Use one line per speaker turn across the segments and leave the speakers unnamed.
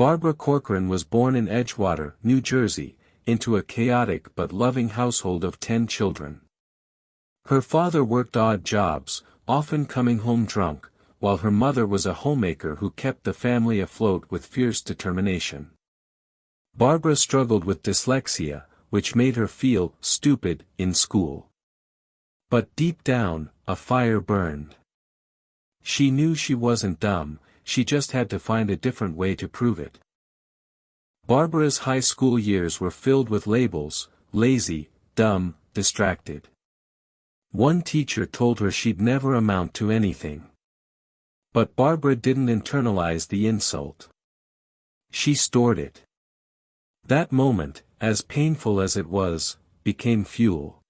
Barbara Corcoran was born in Edgewater, New Jersey, into a chaotic but loving household of 10 children. Her father worked odd jobs, often coming home drunk, while her mother was a homemaker who kept the family afloat with fierce determination. Barbara struggled with dyslexia, which made her feel stupid in school. But deep down, a fire burned. She knew she wasn't dumb, she just had to find a different way to prove it. Barbara's high school years were filled with labels: lazy, dumb, distracted. One teacher told her she'd never amount to anything. But Barbara didn't internalize the insult. She stored it. That moment, as painful as it was, became fuel.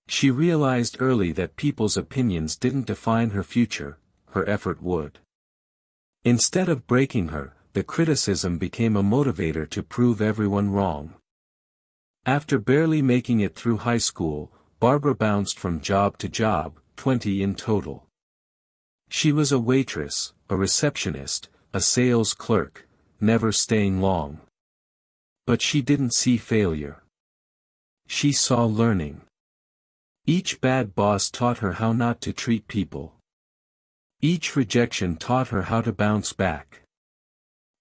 She realized early that people's opinions didn't define her future, her effort would. Instead of breaking her, the criticism became a motivator to prove everyone wrong. After barely making it through high school, Barbara bounced from job to job, 20 in total. She was a waitress, a receptionist, a sales clerk, never staying long. But she didn't see failure. She saw learning. Each bad boss taught her how not to treat people. Each rejection taught her how to bounce back.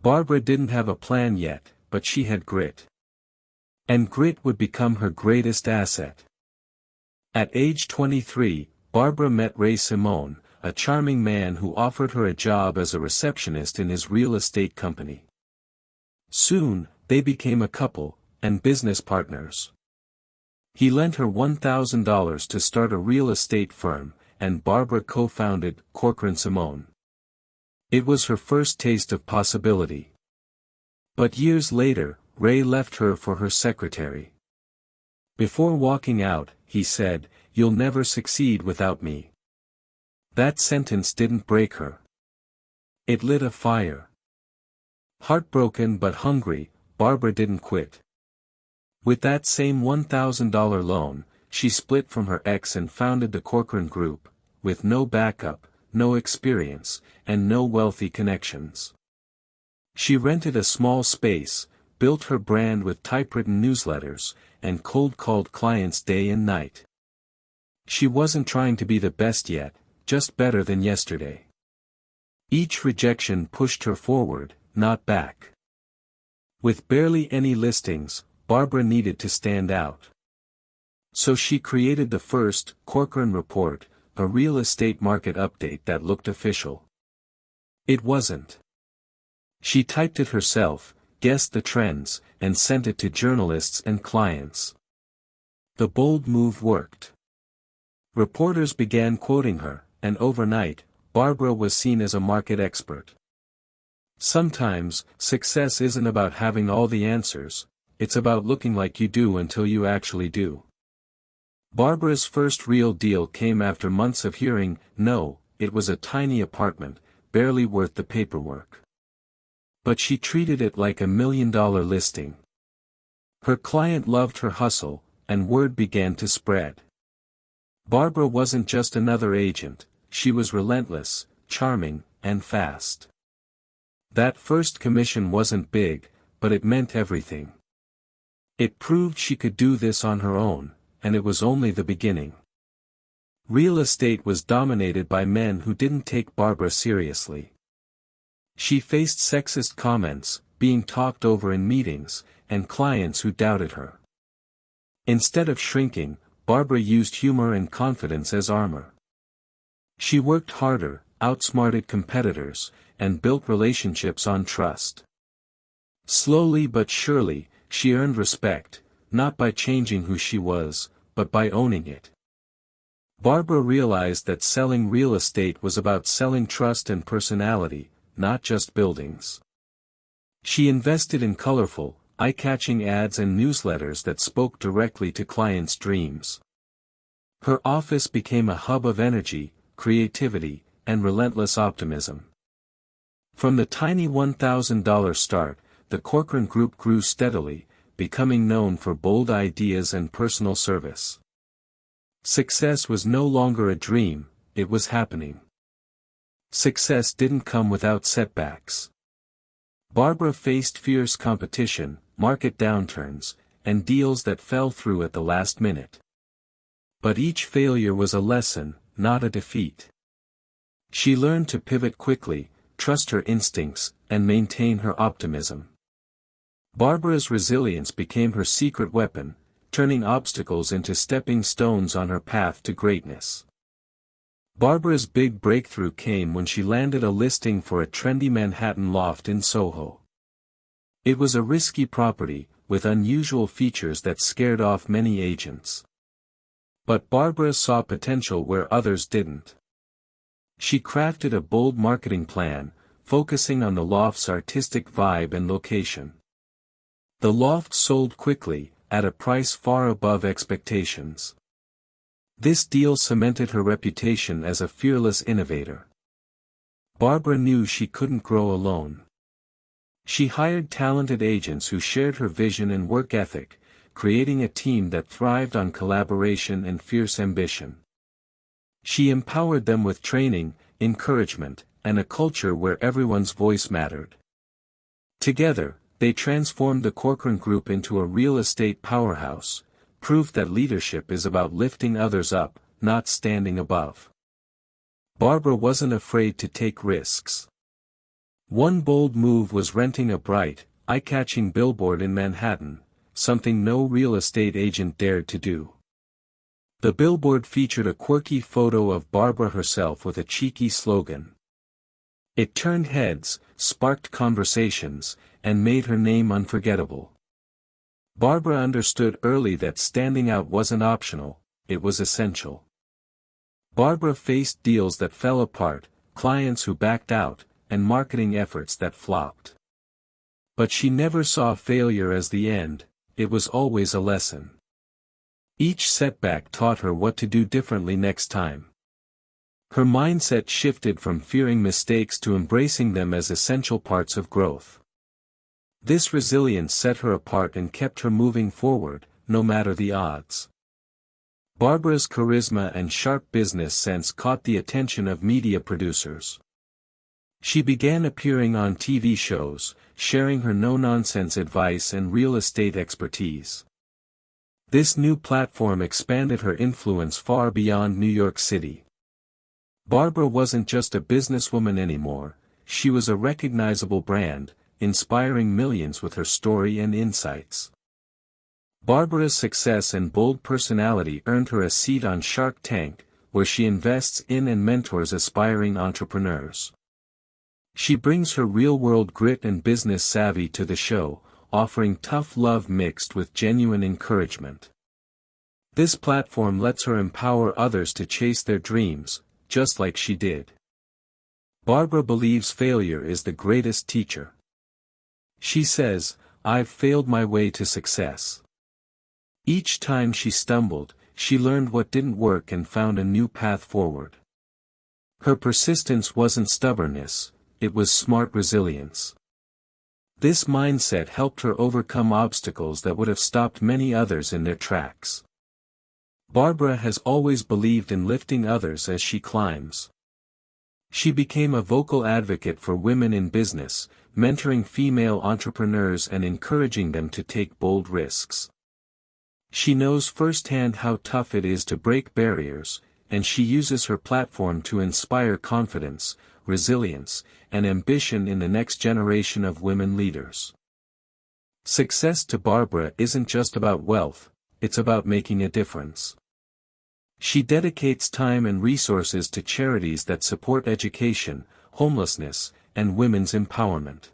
Barbara didn't have a plan yet, but she had grit. And grit would become her greatest asset. At age 23, Barbara met Ray Simone, a charming man who offered her a job as a receptionist in his real estate company. Soon, they became a couple, and business partners. He lent her $1,000 to start a real estate firm, and Barbara co-founded Corcoran Simone. It was her first taste of possibility. But years later, Ray left her for her secretary. Before walking out, he said, "You'll never succeed without me." That sentence didn't break her. It lit a fire. Heartbroken but hungry, Barbara didn't quit. With that same $1,000 loan, she split from her ex and founded the Corcoran Group, with no backup, no experience, and no wealthy connections. She rented a small space, built her brand with typewritten newsletters, and cold-called clients day and night. She wasn't trying to be the best yet, just better than yesterday. Each rejection pushed her forward, not back. With barely any listings, Barbara needed to stand out. So she created the first Corcoran Report, a real estate market update that looked official. It wasn't. She typed it herself, guessed the trends, and sent it to journalists and clients. The bold move worked. Reporters began quoting her, and overnight, Barbara was seen as a market expert. Sometimes, success isn't about having all the answers, it's about looking like you do until you actually do. Barbara's first real deal came after months of hearing no. It was a tiny apartment, barely worth the paperwork. But she treated it like $1 million listing. Her client loved her hustle, and word began to spread. Barbara wasn't just another agent, she was relentless, charming, and fast. That first commission wasn't big, but it meant everything. It proved she could do this on her own, and it was only the beginning. Real estate was dominated by men who didn't take Barbara seriously. She faced sexist comments, being talked over in meetings, and clients who doubted her. Instead of shrinking, Barbara used humor and confidence as armor. She worked harder, outsmarted competitors, and built relationships on trust. Slowly but surely, she earned respect, not by changing who she was, but by owning it. Barbara realized that selling real estate was about selling trust and personality, not just buildings. She invested in colorful, eye-catching ads and newsletters that spoke directly to clients' dreams. Her office became a hub of energy, creativity, and relentless optimism. From the tiny $1,000 start, the Corcoran Group grew steadily, becoming known for bold ideas and personal service. Success was no longer a dream, it was happening. Success didn't come without setbacks. Barbara faced fierce competition, market downturns, and deals that fell through at the last minute. But each failure was a lesson, not a defeat. She learned to pivot quickly, trust her instincts, and maintain her optimism. Barbara's resilience became her secret weapon, turning obstacles into stepping stones on her path to greatness. Barbara's big breakthrough came when she landed a listing for a trendy Manhattan loft in Soho. It was a risky property, with unusual features that scared off many agents. But Barbara saw potential where others didn't. She crafted a bold marketing plan, focusing on the loft's artistic vibe and location. The loft sold quickly, at a price far above expectations. This deal cemented her reputation as a fearless innovator. Barbara knew she couldn't grow alone. She hired talented agents who shared her vision and work ethic, creating a team that thrived on collaboration and fierce ambition. She empowered them with training, encouragement, and a culture where everyone's voice mattered. Together, they transformed the Corcoran Group into a real estate powerhouse, proof that leadership is about lifting others up, not standing above. Barbara wasn't afraid to take risks. One bold move was renting a bright, eye-catching billboard in Manhattan, something no real estate agent dared to do. The billboard featured a quirky photo of Barbara herself with a cheeky slogan. It turned heads, sparked conversations, and made her name unforgettable. Barbara understood early that standing out wasn't optional, it was essential. Barbara faced deals that fell apart, clients who backed out, and marketing efforts that flopped. But she never saw failure as the end, it was always a lesson. Each setback taught her what to do differently next time. Her mindset shifted from fearing mistakes to embracing them as essential parts of growth. This resilience set her apart and kept her moving forward, no matter the odds. Barbara's charisma and sharp business sense caught the attention of media producers. She began appearing on TV shows, sharing her no-nonsense advice and real estate expertise. This new platform expanded her influence far beyond New York City. Barbara wasn't just a businesswoman anymore, she was a recognizable brand, inspiring millions with her story and insights. Barbara's success and bold personality earned her a seat on Shark Tank, where she invests in and mentors aspiring entrepreneurs. She brings her real-world grit and business savvy to the show, offering tough love mixed with genuine encouragement. This platform lets her empower others to chase their dreams, just like she did. Barbara believes failure is the greatest teacher. She says, "I've failed my way to success." Each time she stumbled, she learned what didn't work and found a new path forward. Her persistence wasn't stubbornness, it was smart resilience. This mindset helped her overcome obstacles that would have stopped many others in their tracks. Barbara has always believed in lifting others as she climbs. She became a vocal advocate for women in business, mentoring female entrepreneurs and encouraging them to take bold risks. She knows firsthand how tough it is to break barriers, and she uses her platform to inspire confidence, resilience, and ambition in the next generation of women leaders. Success to Barbara isn't just about wealth, it's about making a difference. She dedicates time and resources to charities that support education, homelessness, and women's empowerment.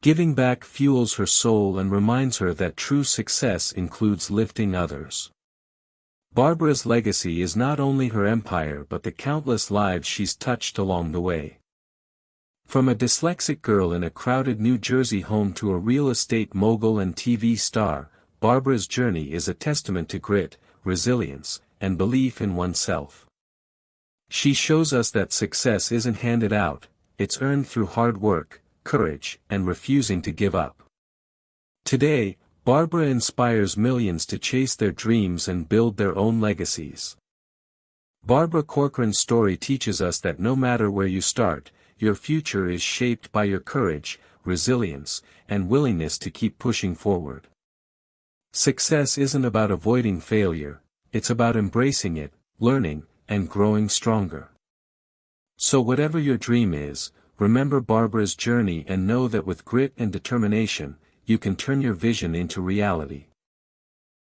Giving back fuels her soul and reminds her that true success includes lifting others. Barbara's legacy is not only her empire but the countless lives she's touched along the way. From a dyslexic girl in a crowded New Jersey home to a real estate mogul and TV star, Barbara's journey is a testament to grit, resilience, and belief in oneself. She shows us that success isn't handed out, it's earned through hard work, courage, and refusing to give up. Today, Barbara inspires millions to chase their dreams and build their own legacies. Barbara Corcoran's story teaches us that no matter where you start, your future is shaped by your courage, resilience, and willingness to keep pushing forward. Success isn't about avoiding failure, it's about embracing it, learning, and growing stronger. So whatever your dream is, remember Barbara's journey and know that with grit and determination, you can turn your vision into reality.